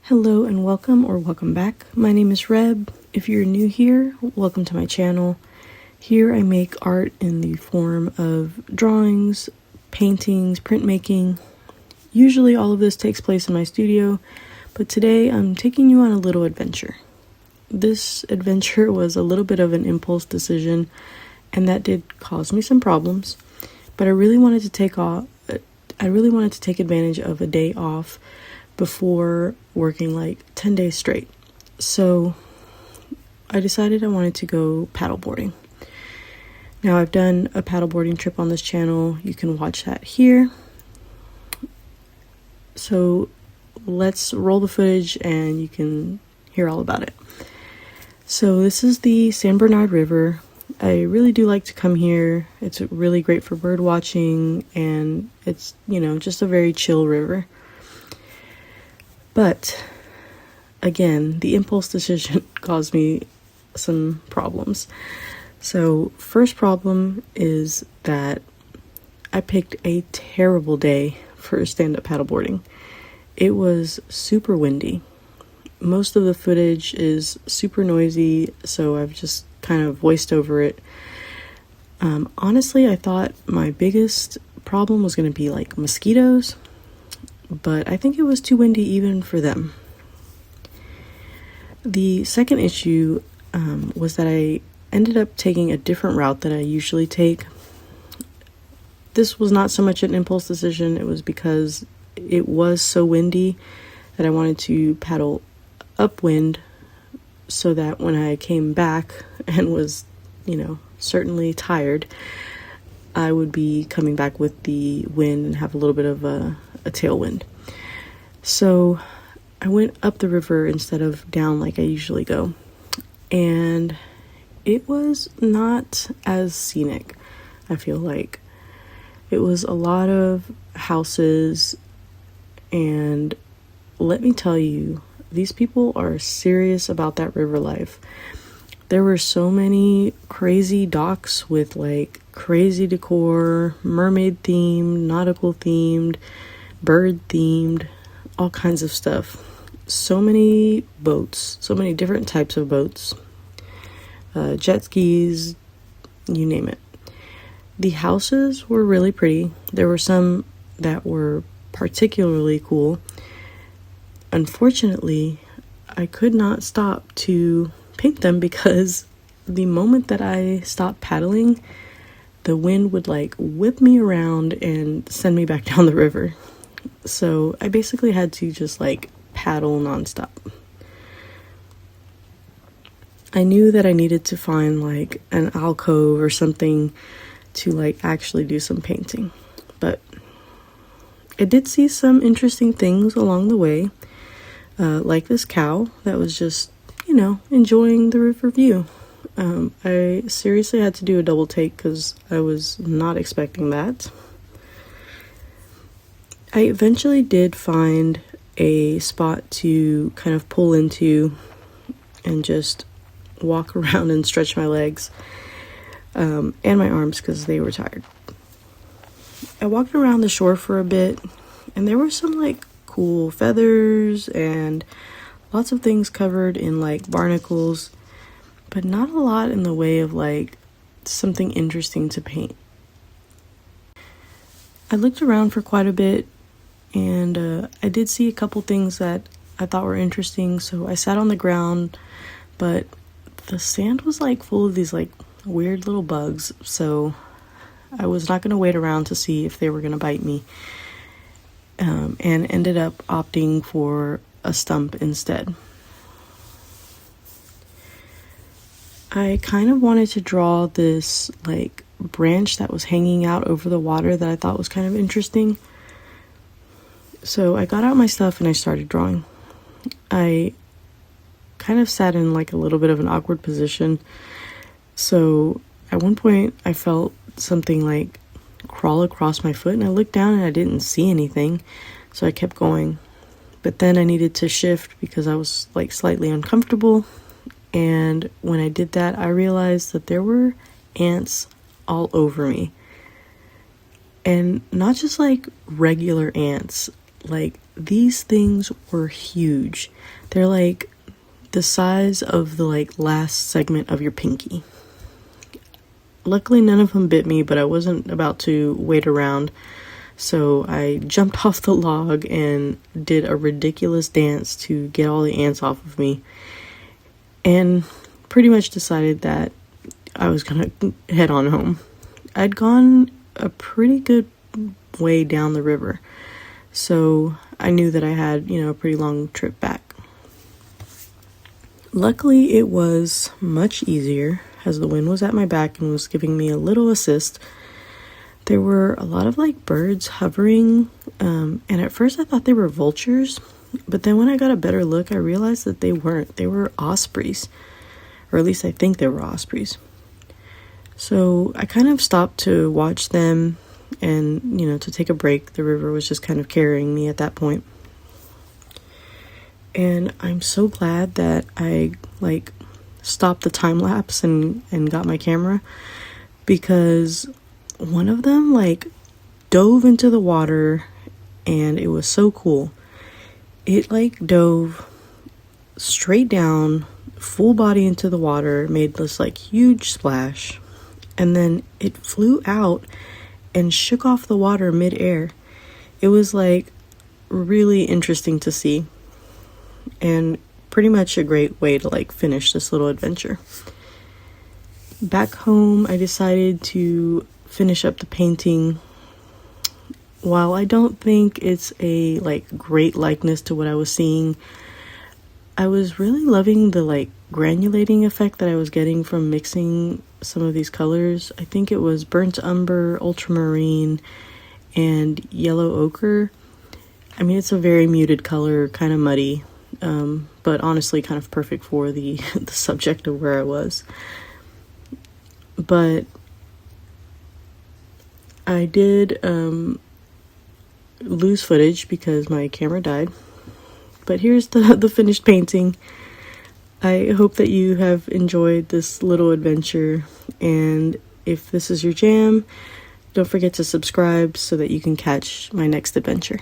Hello and welcome back. My name is Reb. If you're new here, welcome to my channel. Here I make art in the form of drawings, paintings, printmaking. Usually all of this takes place in my studio, but today I'm taking you on a little adventure. This adventure was a little bit of an impulse decision, and that did cause me some problems, but I really wanted to take advantage of a day off before working like 10 days straight. So I decided I wanted to go paddleboarding. Now I've done a paddleboarding trip on this channel. You can watch that here. So let's roll the footage and you can hear all about it. So this is the San Bernard River. I really do like to come here. It's really great for bird watching, and it's, just a very chill river. But again, the impulse decision caused me some problems. So first problem is that I picked a terrible day for stand-up paddleboarding. It was super windy. Most of the footage is super noisy, so I've just kind of voiced over it. Honestly, I thought my biggest problem was going to be like mosquitoes, but I think it was too windy even for them. The second issue was that I ended up taking a different route that I usually take. This was not so much an impulse decision. It was because it was so windy that I wanted to paddle upwind so that when I came back and was, certainly tired, I would be coming back with the wind and have a little bit of a tailwind. So I went up the river instead of down like I usually go, and it was not as scenic. I feel like it was a lot of houses, and let me tell you, these people are serious about that river life. There were so many crazy docks with like crazy decor, mermaid themed, nautical themed, bird themed, all kinds of stuff. So many boats, so many different types of boats, jet skis, you name it. The houses were really pretty. There were some that were particularly cool. Unfortunately, I could not stop to paint them because the moment that I stopped paddling, the wind would like whip me around and send me back down the river. So I basically had to just like paddle nonstop. I knew that I needed to find like an alcove or something to like actually do some painting, but I did see some interesting things along the way. Like this cow that was just, enjoying the river view. I seriously had to do a double take because I was not expecting that. I eventually did find a spot to kind of pull into and just walk around and stretch my legs and my arms because they were tired. I walked around the shore for a bit, and there were some like cool feathers and lots of things covered in like barnacles, but not a lot in the way of like something interesting to paint. I looked around for quite a bit, and I did see a couple things that I thought were interesting, so I sat on the ground, but the sand was like full of these like weird little bugs, so I was not going to wait around to see if they were going to bite me. And ended up opting for a stump instead. I kind of wanted to draw this like branch that was hanging out over the water that I thought was kind of interesting. So I got out my stuff and I started drawing. I kind of sat in like a little bit of an awkward position. So at one point I felt something like crawl across my foot, and I looked down and I didn't see anything, so I kept going. But then I needed to shift because I was like slightly uncomfortable, and when I did that I realized that there were ants all over me, and not just like regular ants, like, these things were huge. They're like the size of the like last segment of your pinky. Luckily none of them bit me, but I wasn't about to wait around, so I jumped off the log and did a ridiculous dance to get all the ants off of me, and pretty much decided that I was gonna head on home. I'd gone a pretty good way down the river, so I knew that I had, a pretty long trip back. Luckily, it was much easier as the wind was at my back and was giving me a little assist. There were a lot of like birds hovering, and at first I thought they were vultures, but then when I got a better look, I realized that they weren't. They were ospreys, or at least I think they were ospreys. So I kind of stopped to watch them and, to take a break. The river was just kind of carrying me at that point. And I'm so glad that I stopped the time lapse and got my camera, because one of them dove into the water, and it was so cool. It dove straight down, full body into the water, made this huge splash, and then it flew out and shook off the water mid-air. It was really interesting to see, and pretty much a great way to finish this little adventure. Back home, I decided to finish up the painting. While I don't think it's a great likeness to what I was seeing, I was really loving the granulating effect that I was getting from mixing some of these colors. I think it was burnt umber, ultramarine, and yellow ochre. I mean, it's a very muted color, kind of muddy, but honestly kind of perfect for the subject of where I was. But I did lose footage because my camera died. But here's the finished painting. I hope that you have enjoyed this little adventure, and if this is your jam, don't forget to subscribe so that you can catch my next adventure.